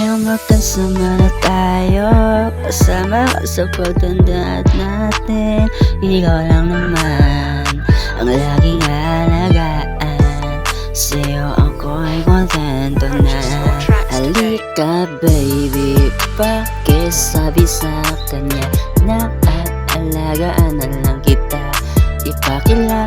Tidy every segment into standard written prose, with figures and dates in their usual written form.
Ngayong magkasama na tayo, kasama ka sa pagtanda natin. Ikaw lang naman ang laging alagaan. Sa'yo ako'y kontento na. Halika baby, pakisabi sa kanya na aalagaan na lang kita. Ipakilala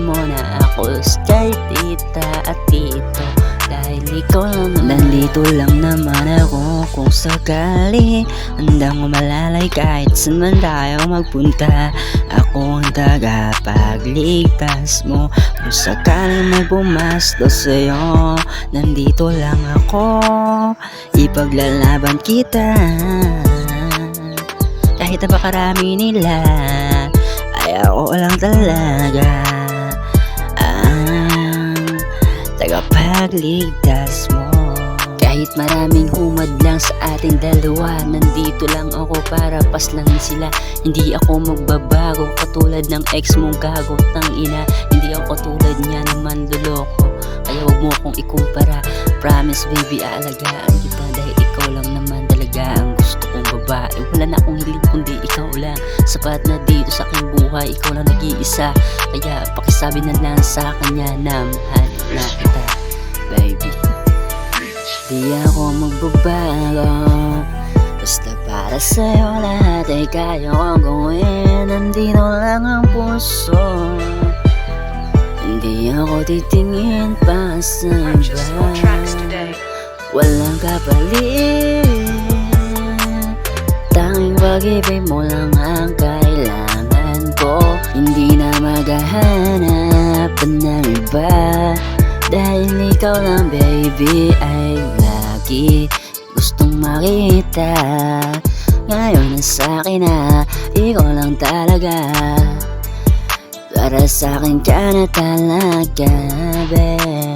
mo na ako kay tita at tito, dahil ikaw lang naman. Nandito lang naman ako kung sakali. Handang umalalay kahit saan man tayo magpunta. Ako ang tagapagligtas mo kung sakali may bumastos sa'yo. Nandito lang ako, ipaglalaban kita. Kahit napakarami nila, ay ako lang talaga ang tagapagligtas mo. Kahit maraming humad lang sa ating dalawa, nandito lang ako para paslangin sila. Hindi ako magbabago katulad ng ex mong gago tang ina. Hindi ako katulad niya naman luloko, kaya wag mo akong ikumpara. Promise baby, aalagaan kita dahil ikaw lang naman talaga ang gusto kong babae. Wala na akong hiling kundi ikaw lang. Sapat na dito sa aking buhay, ikaw lang nag-iisa. Kaya pakisabi na lang sa kanya na mahal na kita baby. Di ako magbabago, basta para sa'yo lahat ay kaya kong gawin. Nandito lang ang puso, hindi ako titingin pa sa iba. Walang kapalit, tanging pag-ibig mo lang ang kailangan ko. Hindi na maghahanap pa ng iba, dahil ikaw lang baby ay lagi gustong makita. Ngayon na sa'kin na ikaw lang talaga, para sa'kin ka na talaga babe.